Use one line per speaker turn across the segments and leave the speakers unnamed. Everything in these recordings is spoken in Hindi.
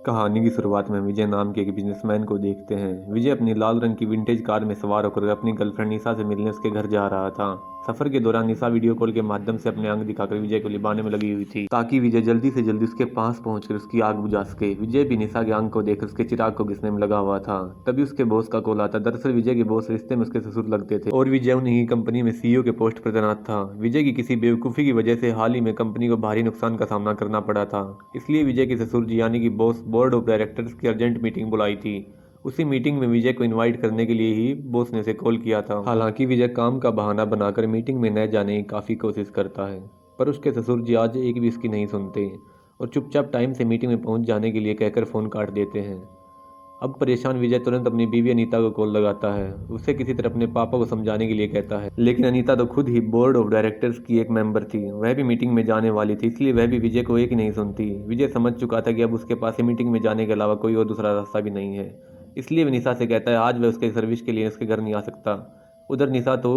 कहानी की शुरुआत में विजय नाम के एक बिजनेसमैन को देखते हैं। विजय अपनी लाल रंग की विंटेज कार में सवार होकर अपनी गर्लफ्रेंड निशा से मिलने उसके घर जा रहा था। सफर के दौरान निशा वीडियो कॉल के माध्यम से अपने अंग दिखाकर विजय को लिबाने में लगी हुई थी, ताकि विजय जल्दी से जल्दी उसके पास पहुंचकर उसकी आग बुझा सके। विजय भी निशा के अंग को देखकर उसके चिराग को घिसने में लगा हुआ था। तभी उसके बॉस का कॉल आता। दरअसल विजय के बॉस रिश्ते में उसके ससुर लगते थे और विजय उन्हीं की कंपनी में सीईओ के पोस्ट पर तैनात था। विजय की किसी बेवकूफ़ी की वजह से हाल ही में कंपनी को भारी नुकसान का सामना करना पड़ा था। इसलिए विजय के ससुर जी यानी कि बॉस बोर्ड ऑफ डायरेक्टर्स की अर्जेंट मीटिंग बुलाई थी। उसी मीटिंग में विजय को इनवाइट करने के लिए ही बॉस ने उसे कॉल किया था। हालांकि विजय काम का बहाना बनाकर मीटिंग में न जाने की काफ़ी कोशिश करता है, पर उसके ससुर जी आज एक भी इसकी नहीं सुनते और चुपचाप टाइम से मीटिंग में पहुंच जाने के लिए कहकर फ़ोन काट देते हैं। अब परेशान विजय तुरंत अपनी बीवी अनीता को कॉल लगाता है। उसे किसी तरह अपने पापा को समझाने के लिए कहता है, लेकिन अनीता तो खुद ही बोर्ड ऑफ डायरेक्टर्स की एक मेंबर थी। वह भी मीटिंग में जाने वाली थी, इसलिए वह भी विजय को एक ही नहीं सुनती। विजय समझ चुका था कि अब उसके पास मीटिंग में जाने के अलावा कोई और दूसरा रास्ता भी नहीं है। इसलिए वह निशा से कहता है आज वह उसके सर्विस के लिए उसके घर नहीं आ सकता। उधर निशा तो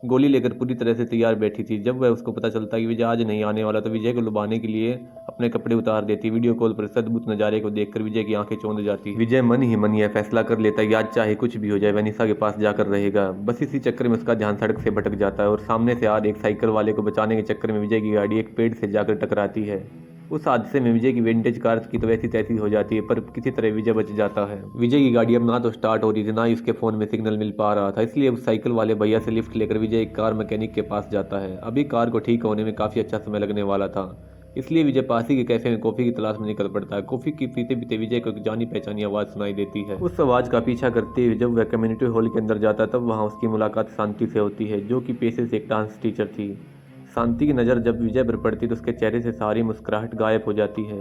गोली लेकर पूरी तरह से तैयार बैठी थी। जब वह उसको पता चलता कि विजय आज नहीं आने वाला तो विजय को लुभाने के लिए अपने कपड़े उतार देती। वीडियो कॉल पर इस अद्भुत नज़ारे को देखकर विजय की आंखें चौंध जाती। विजय मन ही मन यह फैसला कर लेता है कि आज चाहे कुछ भी हो जाए वह निशा के पास जाकर रहेगा। बस इसी चक्कर में उसका ध्यान सड़क से भटक जाता है और सामने से आ रहे एक साइकिल वाले को बचाने के चक्कर में विजय की गाड़ी एक पेड़ से जाकर टकराती है। उस हादसे में विजय की विंटेज कार की तो वैसी तैसी हो जाती है, पर किसी तरह विजय बच जाता है। विजय की गाड़ी अब ना तो स्टार्ट हो रही थी, ना ही उसके फ़ोन में सिग्नल मिल पा रहा था। इसलिए उस साइकिल वाले भैया से लिफ्ट लेकर विजय एक कार मैकेनिक के पास जाता है। अभी कार को ठीक होने में काफ़ी अच्छा समय लगने वाला था, इसलिए विजय पास ही के कैफे में कॉफ़ी की तलाश में निकल पड़ता है। कॉफ़ी की पीते पीते विजय को एक जानी पहचानी आवाज़ सुनाई देती है। उस आवाज़ का पीछा करते हुए जब वह कम्युनिटी हॉल के अंदर जाता तब वहाँ उसकी मुलाकात शांति से होती है, जो कि पेशे से एक डांस टीचर थी। शांति की नज़र जब विजय पर पड़ती तो उसके चेहरे से सारी मुस्कुराहट गायब हो जाती है।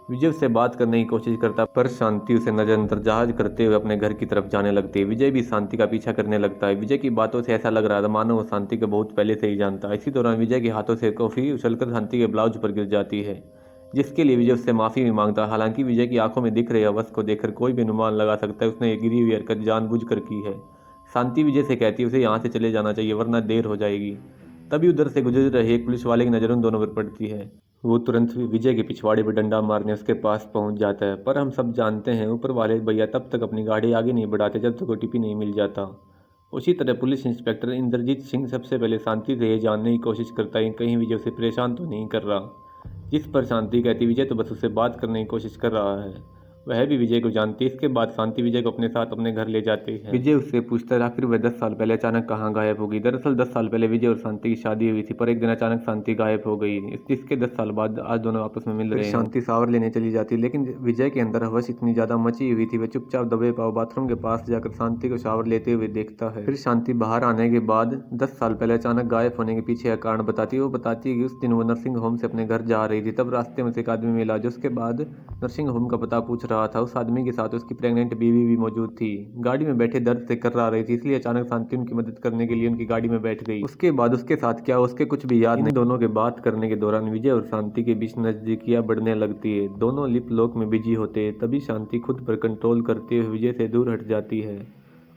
विजय उससे बात करने की कोशिश करता, पर शांति उसे नज़रअंदाज करते हुए अपने घर की तरफ जाने लगती है। विजय भी शांति का पीछा करने लगता है। विजय की बातों से ऐसा लग रहा था मानो वो शांति को बहुत पहले से ही जानता है। इसी दौरान विजय के हाथों से कॉफ़ी उछलकर शांति के ब्लाउज पर गिर जाती है, जिसके लिए विजय उससे माफ़ी भी मांगता है। हालांकि विजय की आंखों में दिख रहे अवस्थ को देखकर कोई भी अनुमान लगा सकता है उसने ये गिरी हुई हरकत जानबूझकर की है। शांति विजय से कहती है उसे यहाँ से चले जाना चाहिए वरना देर हो जाएगी। तभी उधर से गुजर रहे एक पुलिस वाले की नज़र उन दोनों पर पड़ती है। वो तुरंत विजय के पिछवाड़े पर डंडा मारने उसके पास पहुंच जाता है, पर हम सब जानते हैं ऊपर वाले भैया तब तक अपनी गाड़ी आगे नहीं बढ़ाते जब तक ओटीपी नहीं मिल जाता। उसी तरह पुलिस इंस्पेक्टर इंद्रजीत सिंह सबसे पहले शांति से ये जानने की कोशिश करता है कहीं विजय उसे परेशान तो नहीं कर रहा, जिस पर शांति कहती विजय तो बस उससे बात करने की कोशिश कर रहा है। वह भी विजय को जानती है। इसके बाद शांति विजय को अपने साथ अपने घर ले जाती है। विजय उससे पूछता है आखिर वह 10 साल पहले अचानक कहाँ गायब हो गई। दरअसल 10 साल पहले विजय और शांति की शादी हुई थी, पर एक दिन अचानक शांति गायब हो गई। इसके 10 साल बाद आज दोनों आपस में मिल रहे हैं। शांति शावर लेने चली जाती है, लेकिन विजय के अंदर हवस इतनी ज्यादा मची हुई थी वह चुपचाप दबे पाव बाथरूम के पास जाकर शांति को शावर लेते हुए देखता है। फिर शांति बाहर आने के बाद 10 साल पहले अचानक गायब होने के पीछे का कारण बताती है। वो बताती है कि उस दिन वो नर्सिंग होम से अपने घर जा रही थी, तब रास्ते में से एक आदमी मिला जो उसके बाद नर्सिंग होम का पता पूछ रहा था। उस आदमी के साथ उसकी प्रेग्नेंट बीवी भी मौजूद थी। गाड़ी में बैठे दर्द से कर्रा रही थी, इसलिए अचानक शांति उनकी मदद करने के लिए उनकी गाड़ी में बैठ गई। उसके बाद उसके साथ क्या उसके कुछ भी याद नहीं। दोनों के बात करने के दौरान विजय और शांति के बीच नजदीकियां बढ़ने लगती है। दोनों लिप लॉक में बिजी होते हैं। तभी शांति खुद पर कंट्रोल करते हुए विजय से दूर हट जाती है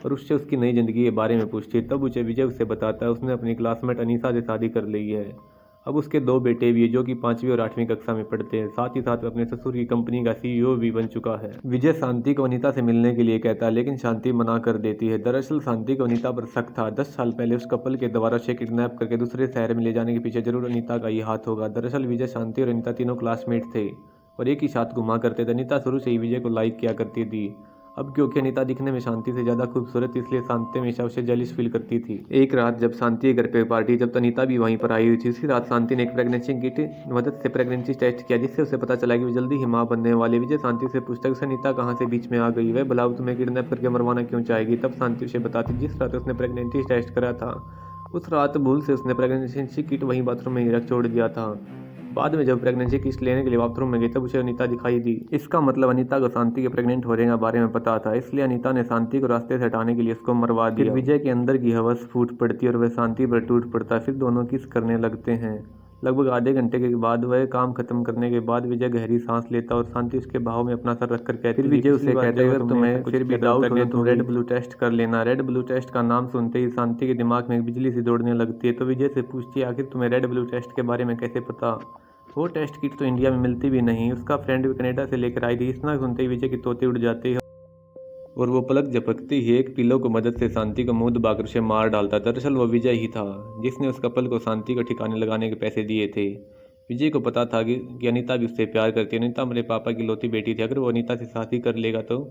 और उससे उसकी नई जिंदगी के बारे में पूछती है। तब उसे विजय उससे बताता है उसने अपनी क्लासमेट अनीसा से शादी कर ली है। अब उसके 2 बेटे भी है जो कि 5वीं और 8वीं कक्षा में पढ़ते हैं। साथ ही साथ अपने ससुर की कंपनी का सीईओ भी बन चुका है। विजय शांति को अनीता से मिलने के लिए कहता है, लेकिन शांति मना कर देती है। दरअसल शांति को अनीता पर शक था। 10 साल पहले उस कपल के द्वारा उसे किडनैप करके दूसरे शहर में ले जाने के पीछे जरूर अनीता का ही हाथ होगा। दरअसल विजय, शांति और अनीता तीनों क्लासमेट थे और एक ही साथ घुमा करते थे। अनीता शुरू से ही विजय को लाइक किया करती थी। अब क्योंकि अनीता दिखने में शांति से ज़्यादा खूबसूरत, इसलिए शांति हमेशा उसे जेलिस फील करती थी। एक रात जब शांति के घर पे पार्टी, जब अनीता भी वहीं पर आई हुई थी, उसी रात शांति ने एक प्रेगनेंसी किट की मदद से प्रेगनेंसी टेस्ट किया, जिससे उसे पता चला कि वो जल्दी ही मां बनने वाली। विजय शांति से पूछता है उसे अनीता कहाँ से बीच में आ गई, वह भला तुम्हें किडनैप करके मरवाना क्यों चाहेगी। तब शांति उसे बताती जिस रात उसने प्रेगनेंसी टेस्ट करा था उस रात भूल से उसने प्रेगनेंसी किट वहीं बाथरूम में ही रख छोड़ दिया था। बाद में जब प्रेगनेंसी किट लेने के लिए बाथरूम में गई तब उसे अनीता दिखाई दी। इसका मतलब अनीता को शांति के प्रेग्नेंट होने के बारे में पता था, इसलिए अनीता ने शांति को रास्ते से हटाने के लिए उसको मरवा दिया। फिर विजय के अंदर की हवस फूट पड़ती और वह शांति पर टूट पड़ता है। फिर दोनों किस करने लगते हैं। लगभग आधे घंटे के बाद वह काम खत्म करने के बाद विजय गहरी सांस लेता और शांति उसके बाहों में अपना सर रखकर कहती है। फिर विजय उसे कहते हैं तुम्हें फिर भी डाउट हो तुम रेड ब्लू टेस्ट कर लेना। रेड ब्लू टेस्ट का नाम सुनते ही शांति के दिमाग में बिजली सी दौड़ने लगती है। तो विजय से पूछती है आखिर तुम्हें रेड ब्लू टेस्ट के बारे में कैसे पता। वो टेस्ट किट तो इंडिया में मिलती भी नहीं, उसका फ्रेंड भी कनाडा से लेकर आई थी। इतना सुनते ही विजय की तोते उड़ जाती है और वो पलक झपकती ही एक पिलो को मदद से शांति को मुंह दबाकर उसे मार डालता। दरअसल वो विजय ही था जिसने उस कपल को शांति को ठिकाने लगाने के पैसे दिए थे। विजय को पता था कि अनीता भी उससे प्यार करती है। अनीता मेरे पापा की लौती बेटी थी, अगर वो अनीता से शादी कर लेगा तो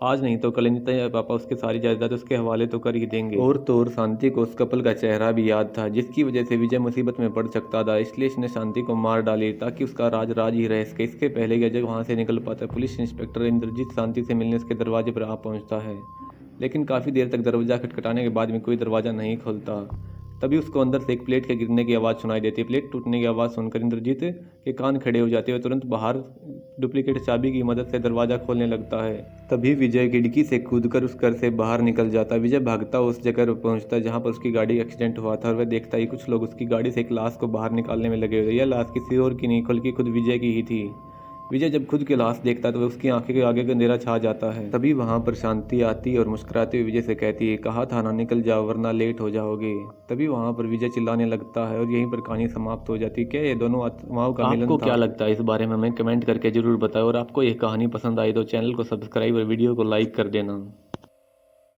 आज नहीं तो कल अनीता या पापा उसके सारी जायदाद उसके हवाले तो कर ही देंगे। और तो और शांति को उस कपल का चेहरा भी याद था जिसकी वजह से विजय मुसीबत में पड़ सकता था, इसलिए इसने शांति को मार डाली ताकि उसका राज राज ही रह सके। इसके पहले कि अजय वहाँ से निकल पाता, पुलिस इंस्पेक्टर इंद्रजीत शांति से मिलने उसके दरवाजे पर आ पहुँचता है, लेकिन काफ़ी देर तक दरवाज़ा खटखटाने के बाद भी कोई दरवाज़ा नहीं खुलता। तभी उसको अंदर से एक प्लेट के गिरने की आवाज़ सुनाई देती है। प्लेट टूटने की आवाज़ सुनकर इंद्रजीत के कान खड़े हो जाते हैं। तुरंत बाहर डुप्लीकेट चाबी की मदद से दरवाज़ा खोलने लगता है। तभी विजय खिड़की से कूदकर उस घर से बाहर निकल जाता है। विजय भागता उस जगह पर पहुंचता है जहां पर उसकी गाड़ी एक्सीडेंट हुआ था और वह देखता ही कुछ लोग उसकी गाड़ी से एक लाश को बाहर निकालने में लगे हुए। यह लाश किसी और की नहीं बल्कि खुद विजय की ही थी। विजय जब खुद की लाश देखता है तो उसकी आंखें के आगे अंधेरा छा जाता है। तभी वहां पर शांति आती है और मुस्कुराते हुए विजय से कहती है, कहा था ना निकल जाओ वरना लेट हो जाओगे। तभी वहां पर विजय चिल्लाने लगता है और यहीं पर कहानी समाप्त हो जाती है। क्या ये दोनों आत्माओं का मिलन था? आपको क्या लगता है इस बारे में हमें कमेंट करके जरूर बताएं और आपको यह कहानी पसंद आई तो चैनल को सब्सक्राइब और वीडियो को लाइक कर देना।